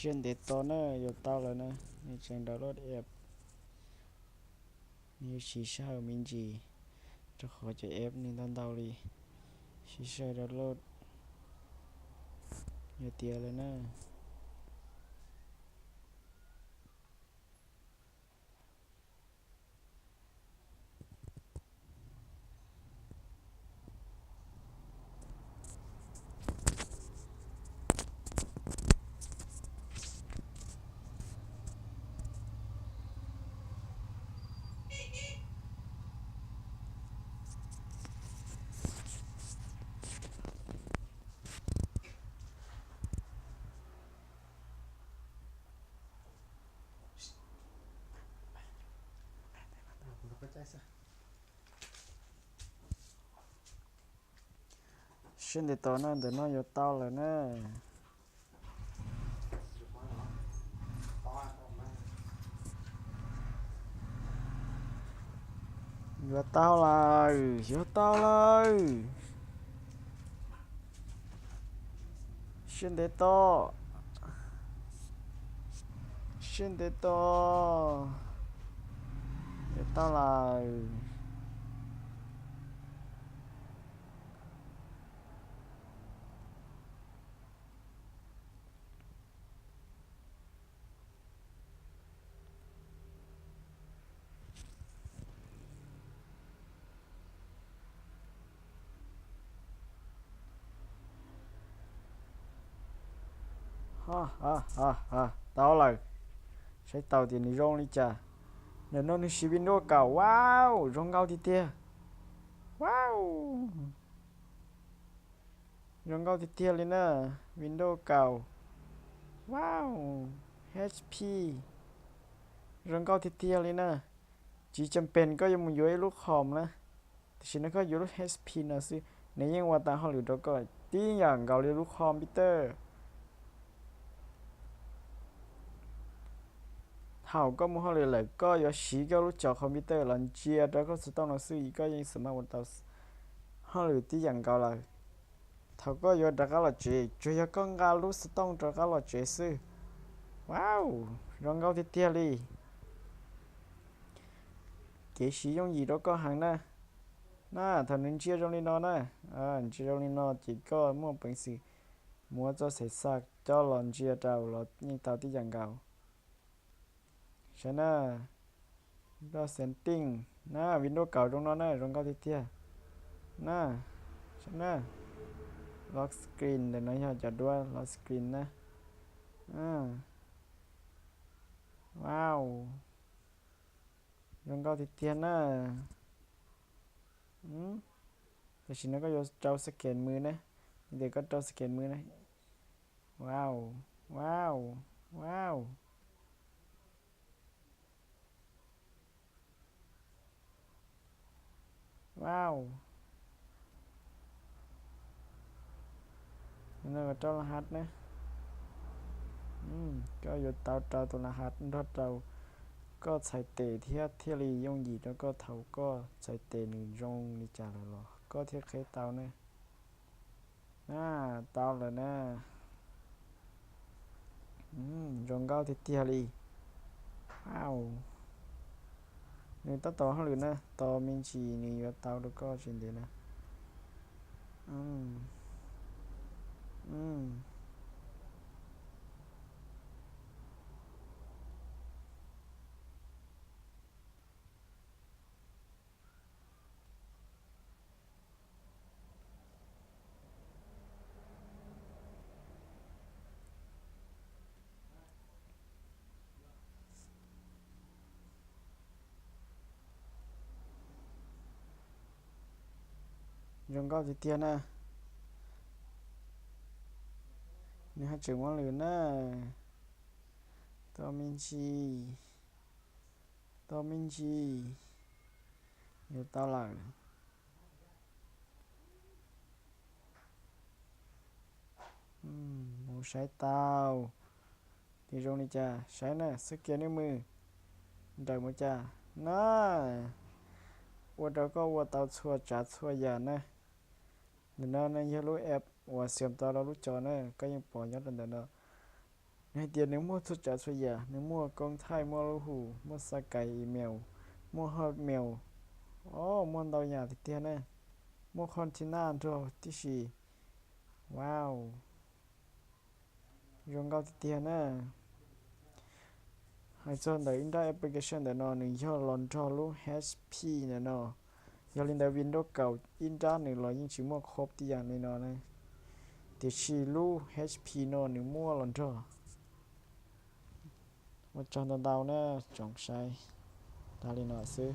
Trên để to nữa giờ tao là nữa như chẳng đó lót ép như chỉ sao mình gì cho khỏi cho ép nên tao tao đi chỉ sao đó lót như tiền là nữa 现在到那等那要到了呢，要到了，要到了，现在到，现在到，要到了，到了，ใช้เตาตีนี่ร่องนี่จ้ะเดี๋ยวน้องนี่ชีวิตโน้เก่าว้าวร่องเก่าทีเดียวว้าวร่องเก่าทีเดียวเลยนะวินโดว์เก่าว้าว HP ร่องเก่าทีเดียวเลยนะจีจำเป็นก็ยังมาอยู่ไอ้ลูกคอมนะแต่ฉันก็อยู่ลูก HP นะสิในยังว่าตาเขาหรือดก็ตีอย่างเก่าเลยลูกคอมพิวเตอร์好个么好嘞来个要洗个路找คอมพิวเตอร์หลังเจียแล้วก็จะต้องเราซื้ออีกก็ยังสามารถวันต่อเขาหรือที่อย่างเก่าเลยเขาก็ยอดก็เราเจจะยังก็งานรู้สต้องจะก็เราเจซื้อว้าวรองเท้าที่เตี้ยเลยเก๋สียงยีแล้วก็หังนะน่าถ้านึงเชียร์ตรงนี้นอนนะเชียร์ตรงนี้นอนจีก็มั่วเป็นสิมัวจะเสร็จสักเจ้าหลอนเชียร์เจ้าเรายิ่งเต่าที่อย่างเก่าใช่นะเราเซนติ้งนะวินโดว์เก่าตรงนั้นนะรองเท้าที่เตี้ยนะใช่นะล็อกสกรีนเดี๋ยวน้อยเราจะด้วยล็อกสกรีนนะว้าวรองเท้าที่เตี้ยนะแต่ฉันก็จะเจ้าสแกนมือนะเด็กก็เจ้าสแกนมือนะว้าวว้าวว้าวว้าวนั่นก็เจ้ารหัสนะก็อยู่เตาตัวรหัสรถเราก็ใส่เตะเทียเทียรียงหยีแล้วก็เถาก็ใส่เตะหนึ่งยงนี่จ่าเลยหรอก็เทียเคยเตาเนี่ยเตาเลยนะยงเก้าเทียรีว้าวนี่ต่อเขาหรือนะต่อมินชีนี่ว่าเตาแล้วก็ชินเดียนะอืมอืมยงเก้าเทียนะนี่ฮะจึงว่าหรือนะต่อมินชีต่อมินชีอยู่เตาหลังหมูใช้เตาที่ตรงนี้จ้ะใช้นะสแกนนิ้วมือได้หมดจ้ะน่าว่าเราก็ว่าเตาชัวจัดชัวยานะเดี๋ยวนั้นยังรู้แอปว่าเสียมตาเรารู้จอนะก็ยังปล่อยยัดเดี๋ยวนั้นใน tiền nếu mua thuốc trả xoay giả nếu mua công thai mua lô hủ mua sa cày mèo mua hot mèo mua tàu nhà thì tiền nè mua con chín ăn rồi tí xì wow dùng cao thì tiền nè hay cho đợi in ra application để nó nâng cho lon cho lúc HP nè nó giờ lên đây Windows cầu in ra nâng lo những chỉ mua copy tiền này nó này thì chỉ lúc HP nó nâng mua lon cho mà chọn tàu nè chọn sai ta lên nó xứ